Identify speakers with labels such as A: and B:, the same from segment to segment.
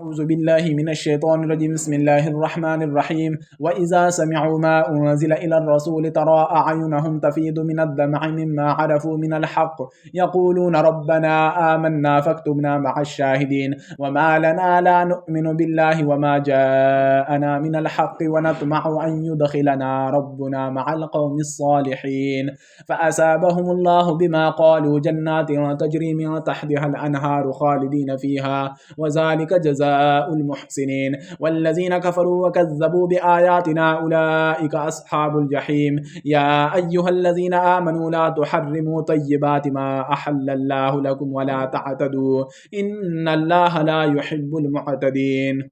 A: أعوذ بالله من الشيطان الرجيم. بسم الله الرحمن الرحيم. وإذا سمعوا ما أنزل إلى الرسول ترى أعينهم تفيض من الدمع مما عرفوا من الحق يقولون ربنا آمنا فاكتبنا مع الشاهدين. وما لنا لا نؤمن بالله وما جاءنا من الحق ونطمع أن يدخلنا ربنا مع القوم الصالحين فأصابهم الله بما قالوا جنات تجري من تحتها الأنهار خالدين فيها وذلك جزاء المحسنين. والذين كفروا وكذبوا بآياتنا أولئك أصحاب الجحيم. يا أيها الذين آمنوا لا تحرموا طيبات ما أحل الله لكم ولا تعتدوا إن الله لا يحب المعتدين.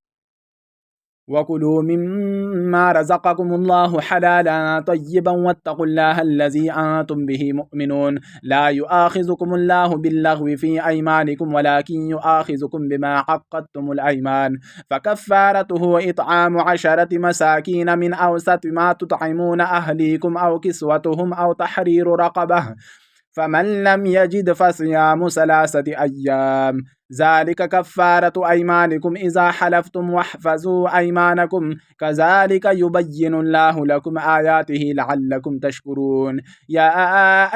A: وكلوا مما رزقكم الله حلالا طيبا واتقوا الله الذي أنتم به مؤمنون. لا يؤاخذكم الله باللغو في أيمانكم ولكن يؤاخذكم بما عقدتم الأيمان فكفارته إطعام 10 مساكين من أوسط ما تطعمون أهليكم أو كسوتهم أو تحرير رقبة فمن لم يجد فصيام 3 أيام ذلك كفارة أيمانكم إذا حلفتم واحفظوا أيمانكم كذلك يبين الله لكم آياته لعلكم تشكرون. يا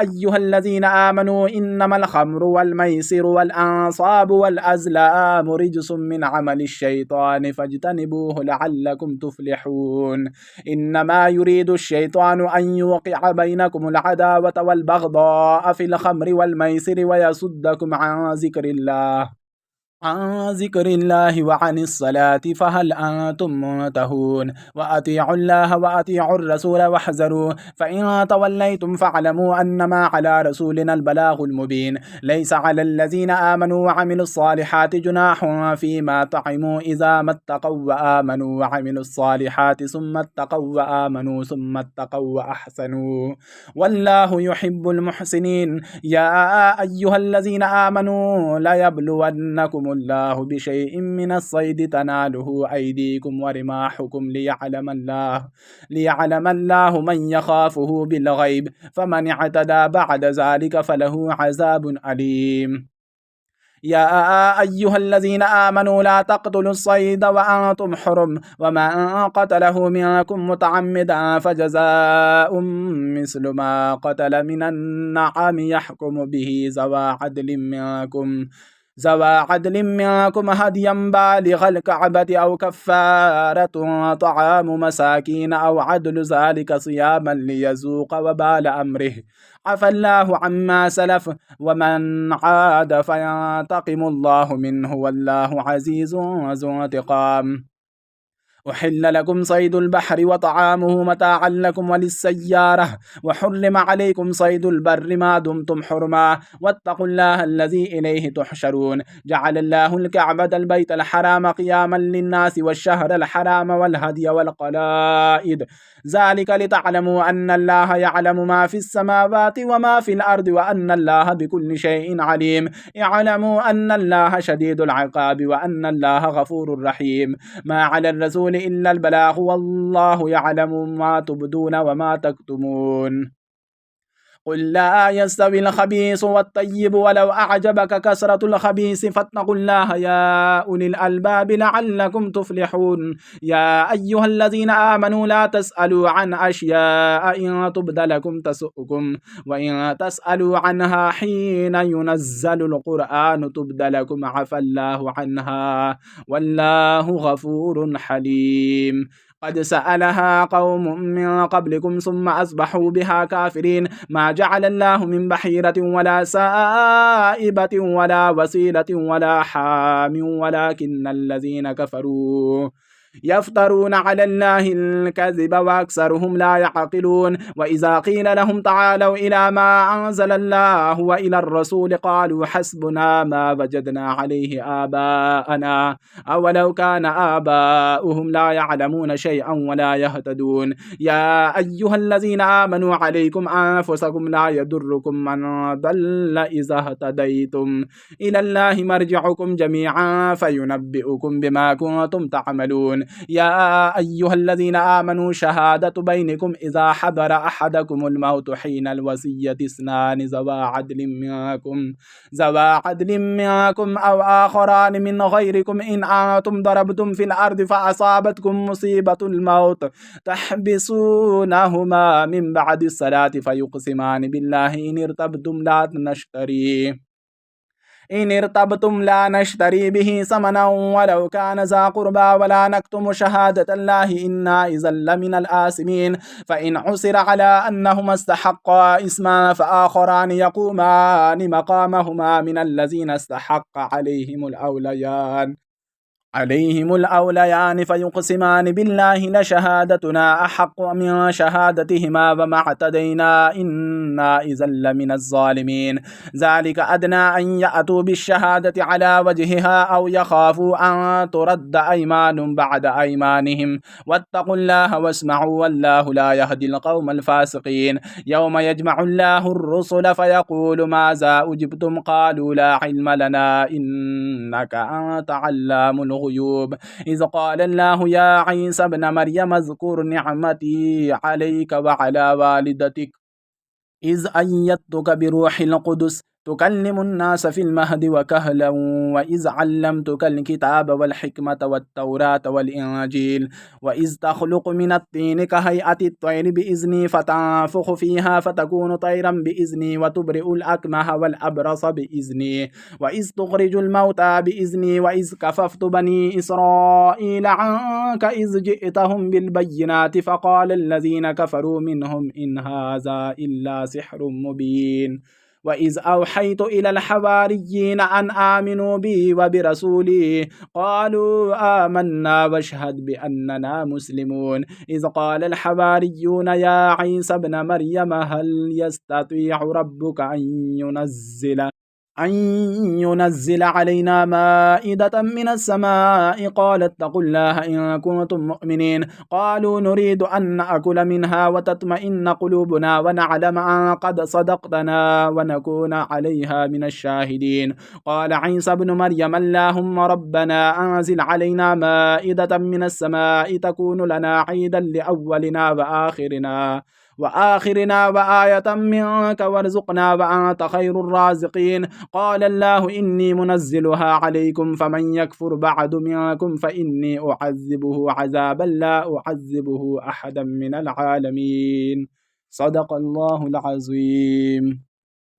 A: أيها الذين آمنوا إنما الخمر والميسر والأنصاب والأزلام رجس من عمل الشيطان فاجتنبوه لعلكم تفلحون. إنما يريد الشيطان أن يوقع بينكم العداوة والبغضاء في الخمر والميسر ويصدكم عن ذكر الله وعن الصلاة فهل أنتم منتهون. وأطيعوا الله وأطيعوا الرسول واحذروا فإن توليتم فاعلموا أنما على رسولنا البلاغ المبين. ليس على الذين آمنوا وعملوا الصالحات جناح فيما طعموا إذا ما اتقوا وآمنوا وعملوا الصالحات ثم اتقوا وآمنوا ثم اتقوا وأحسنوا والله يحب المحسنين. يا أيها الذين آمنوا لا يبلونكم الله بشيء من الصيد تناله أيديكم ورماحكم ليعلم الله من يخافه بالغيب فمن اعتدى بعد ذلك فله عذاب أليم. يا أيها الذين آمنوا لا تقتلوا الصيد وأنتم حرم ومن قتله منكم متعمدا فجزاء مثل ما قتل من النعم يحكم به ذوى عدل منكم هديا بالغ الكعبة أو كفارة طعام مساكين أو عدل ذلك صياما ليذوق وبال أمره عفى الله عما سلف ومن عاد فينتقم الله منه والله عزيز ذو انتقام. أحل لكم صيد البحر وطعامه متاعا لكم وللسيارة وحرم عليكم صيد البر ما دمتم حرما واتقوا الله الذي إليه تحشرون. جعل الله الكعبة البيت الحرام قياما للناس والشهر الحرام والهدي والقلائد ذلك لتعلموا أن الله يعلم ما في السماوات وما في الأرض وأن الله بكل شيء عليم. اعلموا أن الله شديد العقاب وأن الله غفور رحيم. ما على الرسول إلا البلاغ والله يعلم ما تبدون وما تكتمون. قل لا يستوي الخبيث والطيب ولو أعجبك كثرة الخبيث فاتقوا الله يا أولي الألباب لعلكم تفلحون. يا أيها الذين آمنوا لا تسألوا عن أشياء إن تبد لكم تسؤكم وإن تسألوا عنها حين ينزل القرآن تبد لكم عفى الله عنها والله غفور حليم. قد سألها قوم من قبلكم ثم أصبحوا بها كافرين. ما جعل الله من بحيرة ولا سائبة ولا وسيلة ولا حام ولكن الذين كفروا يفترون على الله الكذب وأكثرهم لا يعقلون. وإذا قيل لهم تعالوا إلى ما أنزل الله وإلى الرسول قالوا حسبنا ما وجدنا عليه آباءنا أولو كان آباؤهم لا يعلمون شيئا ولا يهتدون. يا أيها الذين آمنوا عليكم أنفسكم لا يضركم من ضل إذا اهتديتم إلى الله مرجعكم جميعا فينبئكم بما كنتم تعملون. يعلمون. يا أيها الذين آمنوا شهادة بينكم إذا حضر أحدكم الموت حين الوصية اثنان ذوى عدل منكم أو آخران من غيركم إن أنتم ضربتم في الأرض فأصابتكم مصيبة الموت تحبسونهما من بعد الصلاة فيقسمان بالله إن ارتبتم لا نشتري به ثمنا ولو كان ذا قربى ولا نكتم شهادة الله إنا إذا لمن الآثمين. فإن عثر على أنهما استحقا إثما فآخران يقومان مقامهما من الذين استحق عليهم الأوليان فيقسمان بالله لشهادتنا أحق من شهادتهما وما اعتدينا إنا إذا لمن الظالمين. ذلك أدنى أن يأتوا بالشهادة على وجهها أو يخافوا أن ترد أيمان بعد أيمانهم واتقوا الله واسمعوا والله لا يهدي القوم الفاسقين. يوم يجمع الله الرسل فيقول ماذا أجبتم قالوا لا علم لنا إنك أنت علام الغيوب. إذ قال الله يا عيسى ابن مريم اذكر نعمتي عليك وعلى والدتك إذ أيدتك بروح القدس تكلم الناس في المهد وكهلا وإذ علمتك الكتاب والحكمة والتوراة والإنجيل وإذ تخلق من الطين كهيئة الطير بإذني فتنفخ فيها فتكون طيرا بإذني وتبرئ الأكمه والأبرص بإذني وإذ تخرج الموتى بإذني وإذ كففت بني إسرائيل عنك إذ جئتهم بالبينات فقال الذين كفروا منهم إن هذا إلا سحر مبين. وإذ أوحيت إلى الحواريين أن آمنوا بي وبرسولي قالوا آمنا واشهد بأننا مسلمون. إذ قال الحواريون يا عيسى ابن مريم هل يستطيع ربك أن ينزل علينا مائدة من السماء قال اتقوا الله إن كنتم مؤمنين. قالوا نريد أن نأكل منها وتطمئن قلوبنا ونعلم أن قد صدقتنا ونكون عليها من الشاهدين. قال عيسى ابن مريم اللهم ربنا أنزل علينا مائدة من السماء تكون لنا عيدا لأولنا وآخرنا وآية منك وارزقنا وأنت خير الرازقين. قال الله إني منزلها عليكم فمن يكفر بعد منكم فإني أعذبه عذابا لا أعذبه أحدا من العالمين. صدق الله العظيم.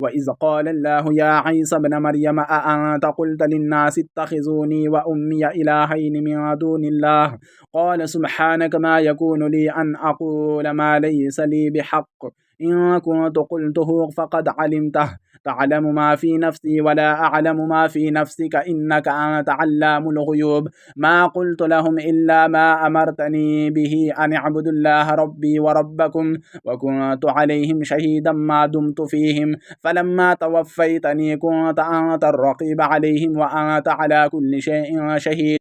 A: وإذ قال الله يا عيسى ابن مريم أأنت قلت للناس اتخذوني وأمي إلهين من دون الله قال سبحانك ما يكون لي أن أقول ما ليس لي بحق إن كنت قلته فقد علمته تعلم ما في نفسي ولا أعلم ما في نفسك إنك أنت علام الغيوب. ما قلت لهم إلا ما أمرتني به أن اعبدوا الله ربي وربكم وكنت عليهم شهيدا ما دمت فيهم فلما توفيتني كنت أنت الرقيب عليهم وأنت على كل شيء شهيد.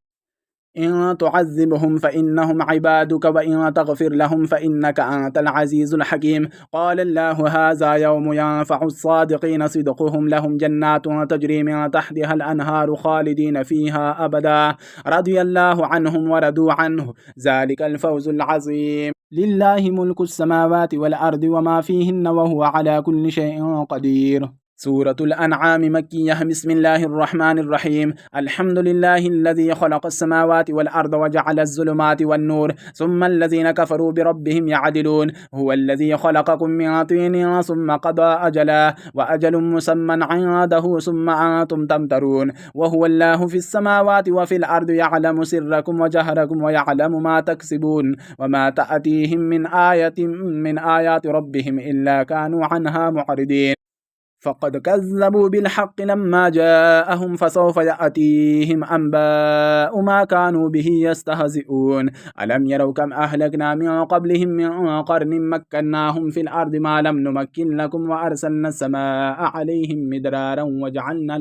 A: إن تعذبهم فإنهم عبادك وإن تغفر لهم فإنك أنت العزيز الحكيم. قال الله هذا يوم ينفع الصادقين صدقهم لهم جنات تجري من تحتها الأنهار خالدين فيها أبدا رضي الله عنهم ورضوا عنه ذلك الفوز العظيم. لله ملك السماوات والأرض وما فيهن وهو على كل شيء قدير. سورة الأنعام مكية. بسم الله الرحمن الرحيم. الحمد لله الذي خلق السماوات والأرض وجعل الظلمات والنور ثم الذين كفروا بربهم يعدلون. هو الذي خلقكم من طين ثم قضى أجلا وأجل مسمى عنده ثم أنتم تمترون. وهو الله في السماوات وفي الأرض يعلم سركم وجهركم ويعلم ما تكسبون وما تأتيهم من آية من آيات ربهم إلا كانوا عنها معرضين. فقد كذبوا بالحق لما جاءهم فسوف يأتيهم أنباء ما كانوا به يستهزئون. ألم يروا كم أهلكنا من قبلهم من قرن مكناهم في الأرض ما لم نمكن لكم وأرسلنا السماء عليهم مدرارا وجعلنا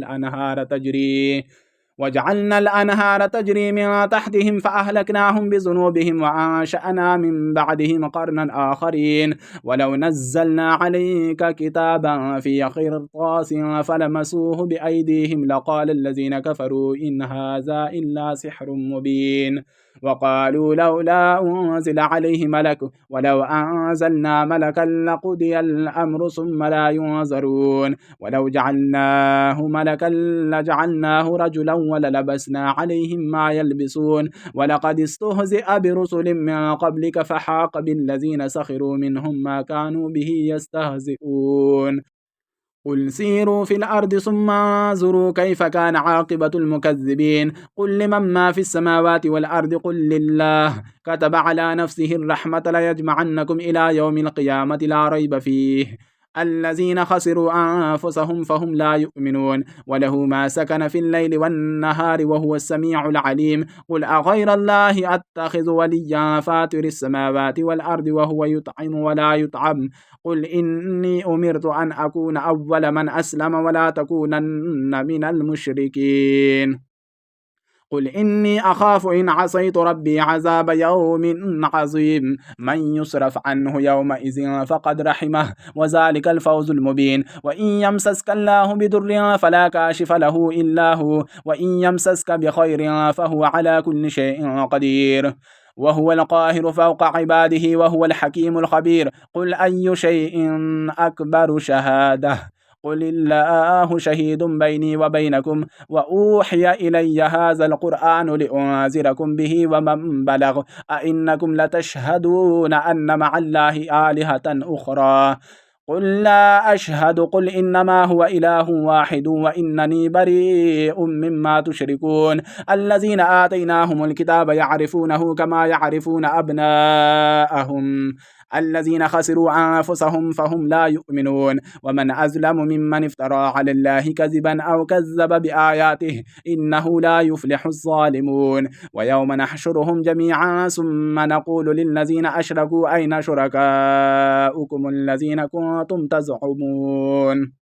A: الأنهار تجري من تحتهم فأهلكناهم بذنوبهم وأنشأنا من بعدهم قرنا آخرين. ولو نزلنا عليك كتابا في قرطاس فلمسوه بأيديهم لقال الذين كفروا إن هذا إلا سحر مبين. وقالوا لولا أنزل عليه ملك ولو أنزلنا ملكا لقضي الأمر ثم لا ينظرون ولو جعلناه ملكا لجعلناه رجلا وللبسنا عليهم ما يلبسون ولقد استهزئ برسل من قبلك فحاق بالذين سخروا منهم ما كانوا به يستهزئون قل سيروا في الأرض ثم انظروا كيف كان عاقبة المكذبين قل لمن ما في السماوات والأرض قل لله كتب على نفسه الرحمة ليجمعنكم إلى يوم القيامة لا ريب فيه الذين خسروا أنفسهم فهم لا يؤمنون وله ما سكن في الليل والنهار وهو السميع العليم قل أغير الله أتخذ وليا فاتر السماوات والأرض وهو يطعم ولا يطعم قل إني أمرت أن أكون أول من أسلم ولا تكونن من المشركين قل إني أخاف إن عصيت ربي عذاب يوم عظيم من يصرف عنه يومئذ فقد رحمه وذلك الفوز المبين وإن يمسسك الله بضر فلا كاشف له إلا هو وإن يمسسك بخير فهو على كل شيء قدير وهو القاهر فوق عباده وهو الحكيم الخبير قل أي شيء أكبر شهادة قل الله شهيد بيني وبينكم وأوحي إلي هذا القرآن لأنذركم به ومن بلغ أئنكم لتشهدون أن مع الله آلهة أخرى قل لا أشهد قل إنما هو إله واحد وإنني بريء مما تشركون الذين آتيناهم الكتاب يعرفونه كما يعرفون أبناءهم الذين خسروا أنفسهم فهم لا يؤمنون ومن أظلم ممن افترى على الله كذبا أو كذب بآياته إنه لا يفلح الظالمون ويوم نحشرهم جميعا ثم نقول للذين أشركوا أين شركاؤكم الذين كنتم تزعمون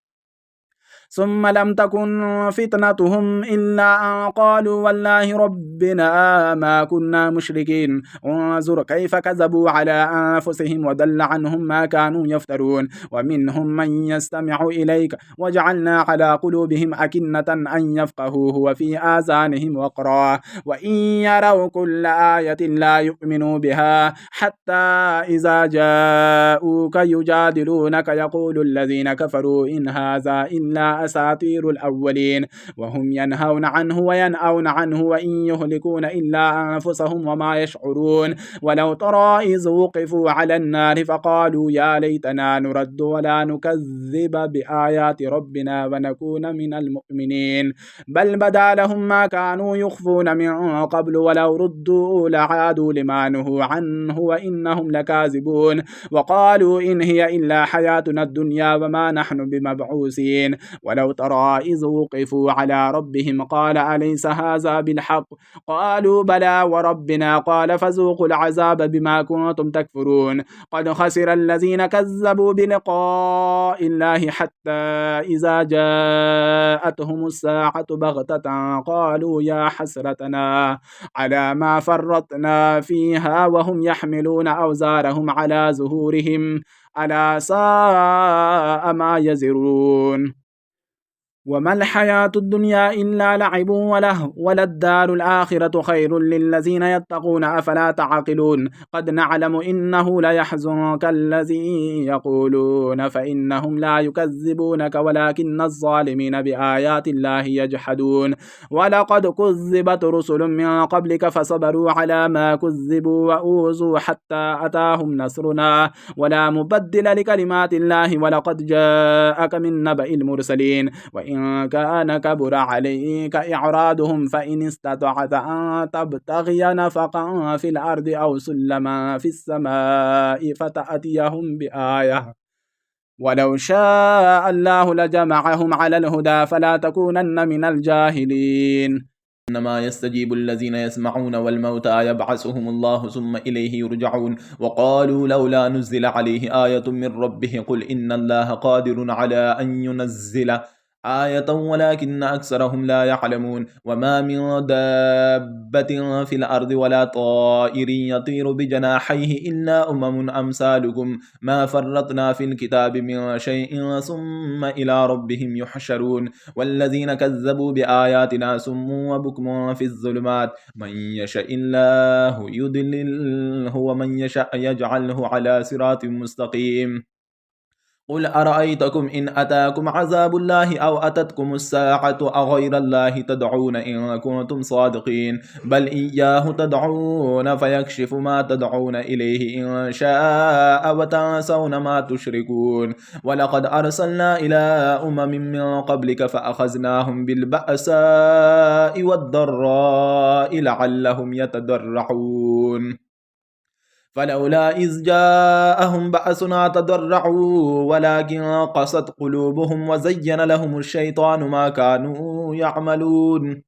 A: ثم لم تكن فتنتهم إلا أن قالوا والله ربنا ما كنا مشركين انظر كيف كذبوا على أنفسهم وضل عنهم ما كانوا يفترون ومنهم من يستمع إليك وجعلنا على قلوبهم أكنة أن يفقهوه وفي آذانهم وقرا وإن يروا كل آية لا يؤمنوا بها حتى إذا جاءوك يجادلونك يقول الذين كفروا إن هذا إلا أساطير الأولين وهم ينهون عنه وينأون عنه وإن يهلكون إلا أنفسهم وما يشعرون ولو ترى إذ وقفوا على النار فقالوا يا ليتنا نرد ولا نكذب بآيات ربنا ونكون من المؤمنين بل بدا لهم ما كانوا يخفون من قبل ولو ردوا لعادوا لما نهوا عنه وإنهم لكاذبون وقالوا إن هي إلا حياتنا الدنيا وما نحن بمبعوثين ولو ترى إذ وقفوا على ربهم قال أليس هذا بالحق قالوا بلى وربنا قال فذوقوا العذاب بما كنتم تكفرون قد خسر الذين كذبوا بلقاء الله حتى إذا جاءتهم الساعة بغتة قالوا يا حسرتنا على ما فرطنا فيها وهم يحملون أوزارهم على ظهورهم ألا ساء ما يزرون وما الحياة الدنيا إلا لعب وله وللدار الآخرة خير للذين يتقون أفلا تعقلون قد نعلم إنه ليحزنك الذي يقولون فإنهم لا يكذبونك ولكن الظالمين بآيات الله يجحدون ولقد كذبت رسل من قبلك فصبروا على ما كذبوا وأوذوا حتى أتاهم نصرنا ولا مبدل لكلمات الله ولقد جاءك من نبأ المرسلين وإن كان كبر عليك إعراضهم فإن استطعت أن تبتغي نفقا في الأرض أو سلما في السماء فتأتيهم بآية ولو شاء الله لجمعهم على الهدى فلا تكونن من الجاهلين
B: إنما يستجيب الذين يسمعون والموتى يبعثهم الله ثم إليه يرجعون وقالوا لولا نزل عليه آية من ربه قل إن الله قادر على أن ينزل آية ولكن أكثرهم لا يعلمون وما من دابة في الأرض ولا طائر يطير بجناحيه إلا أمثالكم ما فرطنا في الكتاب من شيء ثم إلى ربهم يحشرون والذين كذبوا بآياتنا سم وبكم في الظلمات من يشاء الله يضلله ومن يشاء يجعله على صراط مستقيم قل أرأيتكم إن أتاكم عذاب الله أو أتتكم الساعة أغير الله تدعون إن كنتم صادقين بل إياه تدعون فيكشف ما تدعون إليه إن شاء وتنسون ما تشركون ولقد أرسلنا إلى من قبلك فأخذناهم بالبأساء والضراء لعلهم يتضرعون فلولا إذ جاءهم بأسنا تضرعوا ولكن قست قلوبهم وزين لهم الشيطان ما كانوا يعملون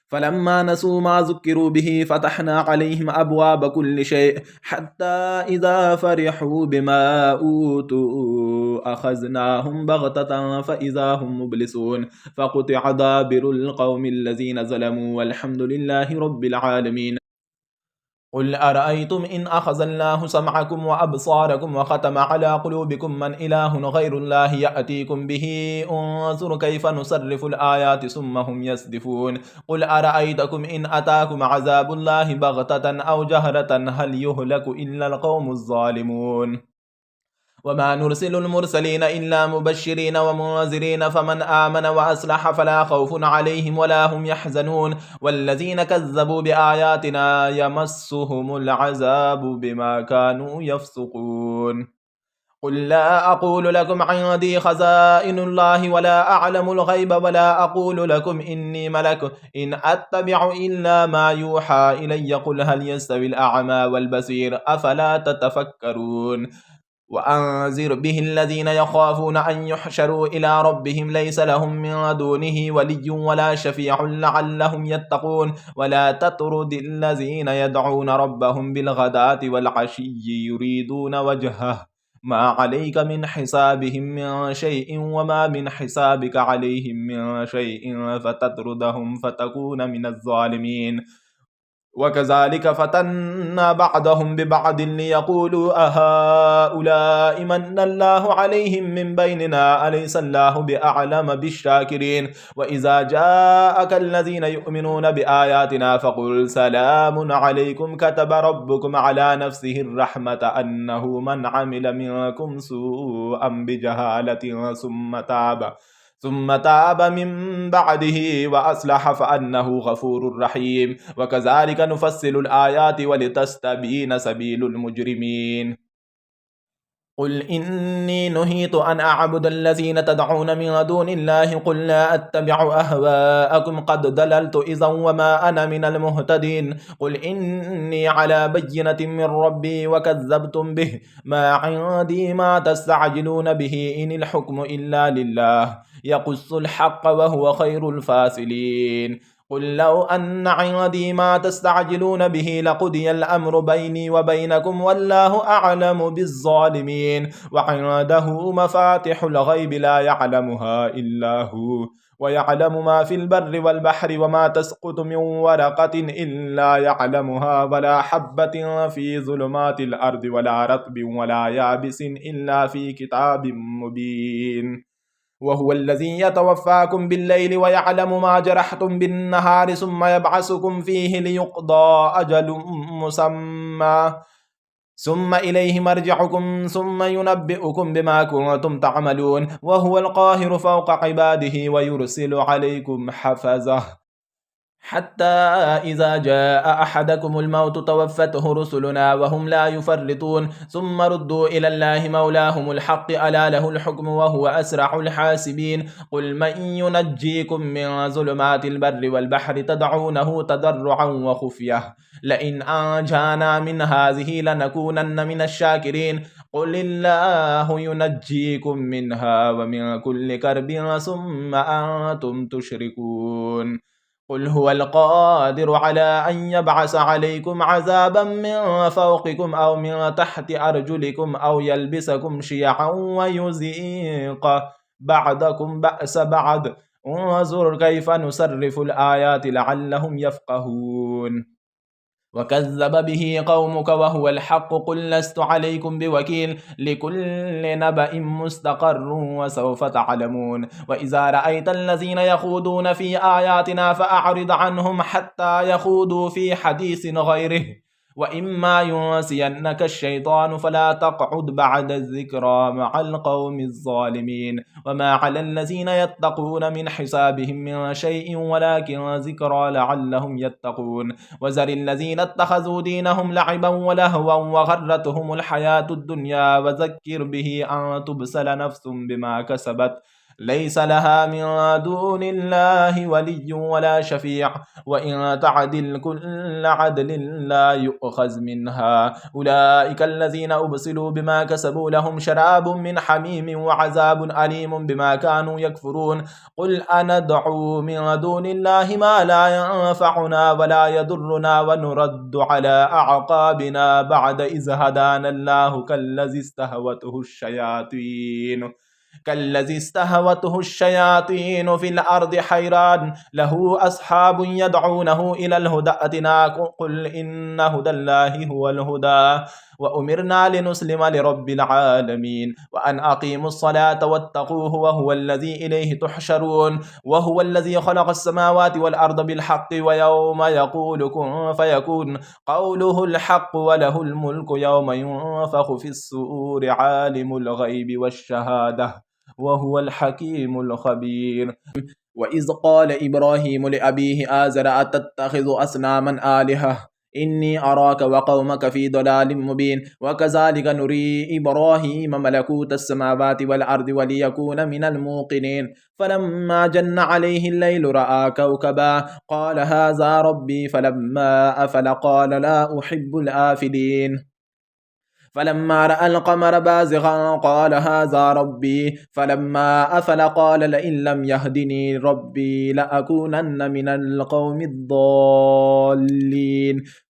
B: فلما نسوا ما ذكروا به فتحنا عليهم أبواب كل شيء حتى إذا فرحوا بما أوتوا أخذناهم بغتة فإذا هم مبلسون فقطع دابر القوم الذين ظلموا والحمد لله رب العالمين قل أرأيتم إن أخذ الله سمعكم وأبصاركم وختم على قلوبكم من إله غير الله يأتيكم به انظر كيف نصرف الآيات ثم هم يصدفون قل أرأيتكم إن أتاكم عذاب الله بغتة أو جهرة هل يهلك إلا القوم الظالمون وما نرسل المرسلين إلا مبشرين ومنذرين فمن آمن وأصلح فلا خوف عليهم ولا هم يحزنون والذين كذبوا بآياتنا يمسهم العذاب بما كانوا يفسقون قل لا أقول لكم عندي خزائن الله ولا أعلم الغيب ولا أقول لكم إني ملك إن أتبع إلا ما يوحى إلي قل هل يستوي الأعمى والبصير أفلا تتفكرون وأنذر به الذين يخافون أن يحشروا إلى ربهم ليس لهم من دونه ولي ولا شفيع لعلهم يتقون ولا تطرد الذين يدعون ربهم بالغداة والعشي يريدون وجهه ما عليك من حسابهم من شيء وما من حسابك عليهم من شيء فتطردهم فتكون من الظالمين وكذلك فتنا بعضهم ببعض ليقولوا أهؤلاء من الله عليهم من بيننا أليس الله بأعلم بالشاكرين وإذا جاءك الذين يؤمنون بآياتنا فقل سلام عليكم كتب ربكم على نفسه الرحمة أنه من عمل منكم سوءا بجهالة ثم تاب من بعده وأصلح فأنه غفور رحيم وكذلك نفصل الآيات ولتستبين سبيل المجرمين قل إني نهيت أن أعبد الذين تدعون من دون الله قل لا أتبع أهواءكم قد ضللت إذا وما أنا من المهتدين قل إني على بينة من ربي وكذبتم به ما عندي ما تستعجلون به إن الحكم إلا لله يقص الحق وهو خير الفاصلين قل لو أن عندي ما تستعجلون به لقضي الأمر بيني وبينكم والله أعلم بالظالمين وعنده مفاتح الغيب لا يعلمها إلا هو ويعلم ما في البر والبحر وما تسقط من ورقة إلا يعلمها ولا حبة في ظلمات الأرض ولا رطب ولا يابس إلا في كتاب مبين وهو الذي يتوفاكم بالليل ويعلم ما جرحتم بالنهار ثم يبعثكم فيه ليقضى أجل مسمى ثم إليه مرجعكم ثم ينبئكم بما كنتم تعملون وهو القاهر فوق عباده ويرسل عليكم حفظه حتى إذا جاء أحدكم الموت توفته رسلنا وهم لا يفرطون ثم ردوا إلى الله مولاهم الحق ألا له الحكم وهو أسرع الحاسبين قل من ينجيكم من ظلمات البر والبحر تدعونه تضرعا وخفية لئن أنجانا من هذه لنكونن من الشاكرين قل الله ينجيكم منها ومن كل كرب ثم أنتم تشركون قل هو القادر على أن يبعث عليكم عذابا من فوقكم أو من تحت أرجلكم أو يلبسكم شيعا بعضكم بأس بعض انظر كيف نصرف الآيات لعلهم يفقهون وكذب به قومك وهو الحق قل لست عليكم بوكيل لكل نبأ مستقر وسوف تعلمون وإذا رأيت الذين يخوضون في آياتنا فأعرض عنهم حتى يخوضوا في حديث غيره وإما ينسينك الشيطان فلا تقعد بعد الذكرى مع القوم الظالمين وما على الذين يتقون من حسابهم من شيء ولكن ذكرى لعلهم يتقون وذر الذين اتخذوا دينهم لعبا ولهوا وغرتهم الحياة الدنيا وذكر به أن تبسل نفس بما كسبت ليس لها من دون الله ولي ولا شفيع وإن تعدل كل عدل لا يؤخذ منها أولئك الذين أبسلوا بما كسبوا لهم شراب من حميم وعذاب أليم بما كانوا يكفرون قل أندعو من دون الله ما لا ينفعنا ولا يضرنا ونرد على أعقابنا بعد إذ هدانا الله كالذي استهوته الشياطين في الأرض حيران له أصحاب يدعونه إلى الهدى ائتنا قل إن هدى الله هو الهدى وأمرنا لنسلم لرب العالمين وأن أقيموا الصلاة واتقوه وهو الذي إليه تحشرون وهو الذي خلق السماوات والأرض بالحق ويوم يقول كن فيكون قوله الحق وله الملك يوم ينفخ في الصور عالم الغيب والشهادة وهو الحكيم الخبير وإذ قال إبراهيم لأبيه آزر أتتخذ أصناما آلهة إني أراك وقومك في ضلال مبين وكذلك نري إبراهيم ملكوت السماوات والأرض وليكون من الموقنين فلما جن عليه الليل رأى كوكبا قال هذا ربي فلما أفل قال لا أحب الآفلين فلما رأى القمر بازغا قال هذا ربي فلما أفل قال لئن لم يهدني ربي لأكونن من القوم الضالين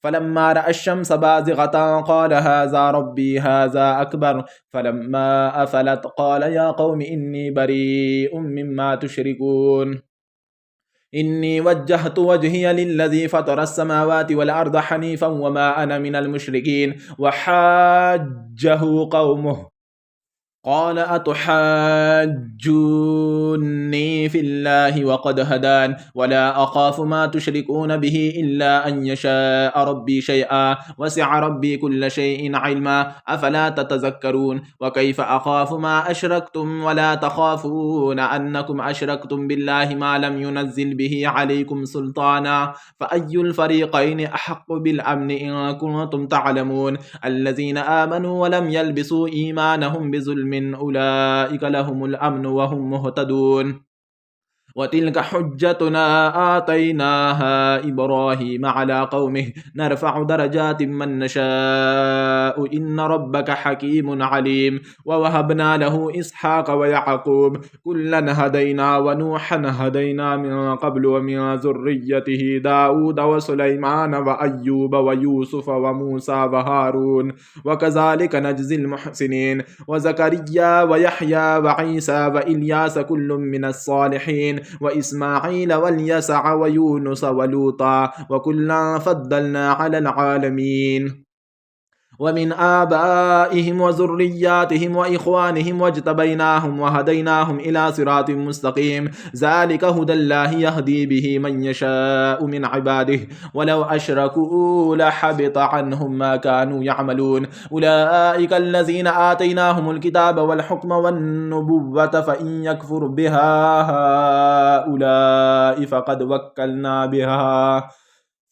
B: فلما رأى الشمس بازغة قال هذا ربي هذا أكبر فلما أفلت قال يا قوم إني بريء مما تشركون إني وجهت وجهي للذي فطر السماوات والأرض حنيفا وما أنا من المشركين وحاجه قومه قال أتحاجوني في الله وقد هدان ولا أخاف ما تشركون به إلا أن يشاء ربي شيئا وسع ربي كل شيء علما أفلا تتذكرون وكيف أخاف ما أشركتم ولا تخافون أنكم أشركتم بالله ما لم ينزل به عليكم سلطانا فأي الفريقين أحق بالأمن إن كنتم تعلمون الذين آمنوا ولم يلبسوا إيمانهم بظلم أولئك لهم الأمن وهم مهتدون وتلك حجتنا آتيناها إبراهيم على قومه نرفع درجات من نشاء إن ربك حكيم عليم ووهبنا له إسحاق ويعقوب كلا هدينا ونوحا هدينا من قبل ومن ذريته داود وسليمان وأيوب ويوسف وموسى وهارون وكذلك نجزي المحسنين وزكريا ويحيى وعيسى وإلياس كل من الصالحين وإسماعيل واليسع ويونس ولوطا وكلا فضلنا على العالمين ومن آبائهم وذرياتهم وإخوانهم واجتبيناهم وهديناهم إلى صراط مستقيم ذلك هدى الله يهدي به من يشاء من عباده ولو أشركوا لحبط عنهم ما كانوا يعملون أولئك الذين آتيناهم الكتاب والحكم والنبوة فإن يكفر بها هؤلاء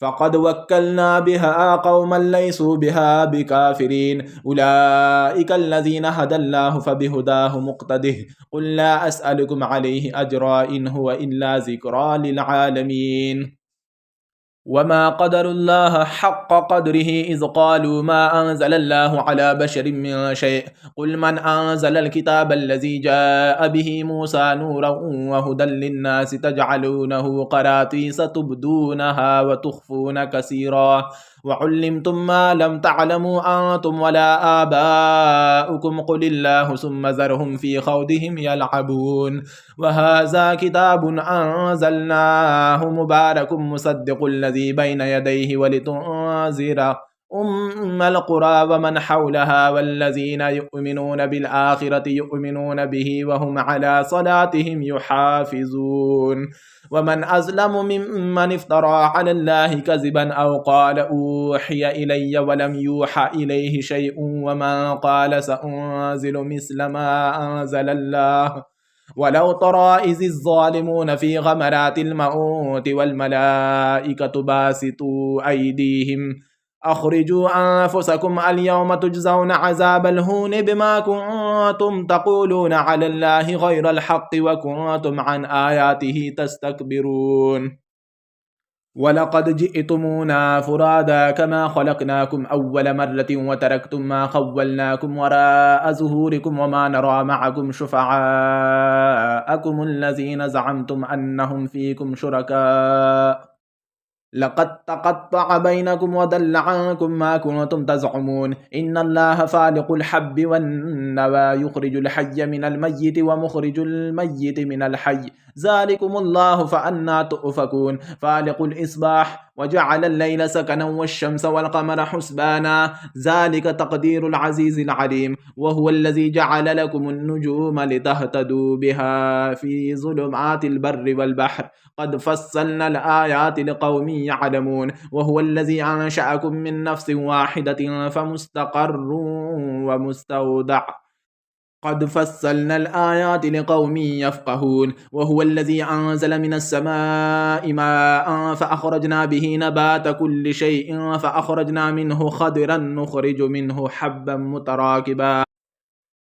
B: فقد وكلنا بها قوما ليسوا بها بكافرين أولئك الذين هدى الله فبهداه مقتده قل لا أسألكم عليه أجرا إن هو إلا ذكرى للعالمين وما قدر الله حق قدره إذ قالوا ما أنزل الله على بشر من شيء قل من أنزل الكتاب الذي جاء به موسى نورا وهدى للناس تجعلونه قراطيس تبدونها وتخفون كثيرا وعلمتم ما لم تعلموا أنتم ولا آباؤكم قل الله ثم ذرهم في خوضهم يلعبون وهذا كتاب أنزلناه مبارك مصدق الذي بين يديه ولتنذر القرى ومن حولها والذين يؤمنون بالآخرة يؤمنون به وهم على صلاتهم يحافظون ومن أظلم ممن افترى على الله كذبا أو قال أوحي إلي ولم يوحى إليه شيء ومن قال سأنزل مثل ما أنزل الله ولو ترى إذ الظالمون في غمرات الموت والملائكة باسطوا أيديهم أخرجوا أنفسكم اليوم تجزون عذاب الهون بما كنتم تقولون على الله غير الحق وكنتم عن آياته تستكبرون ولقد جئتمونا فرادا كما خلقناكم أول مرة وتركتم ما خولناكم وراء ظهوركم وما نرى معكم شفعاءكم الذين زعمتم أنهم فيكم شركاء لقد تقطع بينكم وضل عنكم ما كنتم تزعمون إن الله فالق الحب والنوى يخرج الحي من الميت ومخرج الميت من الحي ذلكم الله فأنا تؤفكون فالق الإصباح وجعل الليل سكنا والشمس والقمر حسبانا ذلك تقدير العزيز العليم وهو الذي جعل لكم النجوم لتهتدوا بها في ظلمات البر والبحر قد فصلنا الآيات لقوم يعلمون وهو الذي أنشأكم من نفس واحدة فمستقر ومستودع قد فصلنا الآيات لقوم يفقهون وهو الذي أنزل من السماء ماء فأخرجنا به نبات كل شيء فأخرجنا منه خضرا نخرج منه حبا متراكبا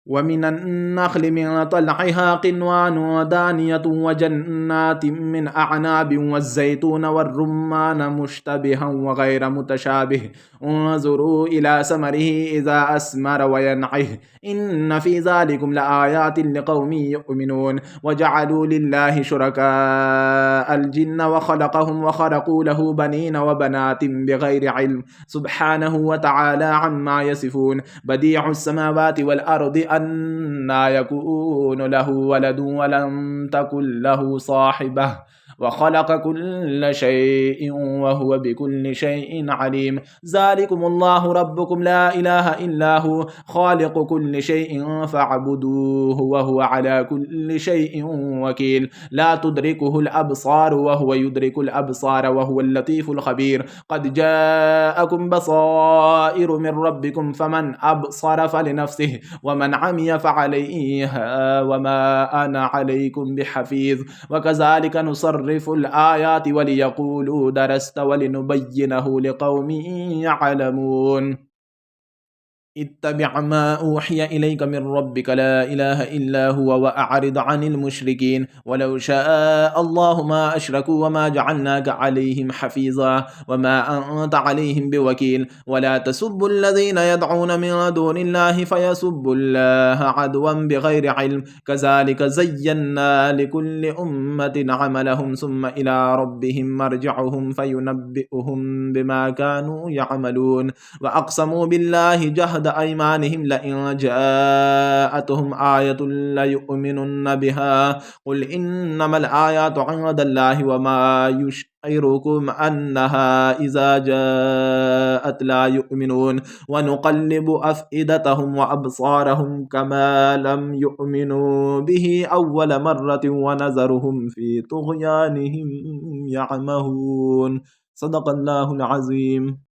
B: ومن النخل من طلعها قنوان ودانية وجنات من أعناب والزيتون والرمان مشتبها وغير متشابه انظروا إلى ثمره إذا أثمر وينعه إن في ذلكم لآيات لقوم يؤمنون وجعلوا لله شركاء الجن وخلقهم وخلقوا له بنين وبنات بغير علم سبحانه وتعالى عما يصفون بديع السماوات والأرض أنى يكون له ولد ولم تكن له صاحبة وخلق كل شيء وهو بكل شيء عليم ذلكم الله ربكم لا إله إلا هو خالق كل شيء فاعبدوه وهو على كل شيء وكيل لا تدركه الأبصار وهو يدرك الأبصار وهو اللطيف الخبير قد جاءكم بصائر من ربكم فمن أبصر فلنفسه ومن عمي فعليها وما أنا عليكم بحفيظ وكذلك نصرف الآيات وليقولوا درست ولنبينه لقوم يعلمون اتبع ما أوحي إليك من ربك لا إله إلا هو وأعرض عن المشركين ولو شاء الله ما أشركوا وما جعلناك عليهم حفيظا وما أنت عليهم بوكيل ولا تسبوا الذين يدعون من دون الله فيسبوا الله عدوا بغير علم كذلك زينا لكل أمة عملهم ثم إلى ربهم مرجعهم فينبئهم بما كانوا يعملون وأقسموا بالله جهد أيمانهم لئن جاءتهم آية ليؤمنن بها قل إنما الآيات عند الله وما يشعركم أنها إذا جاءت لا يؤمنون ونقلب أفئدتهم وأبصارهم كما لم يؤمنوا به أول مرة ونذرهم في طغيانهم يعمهون صدق الله العظيم.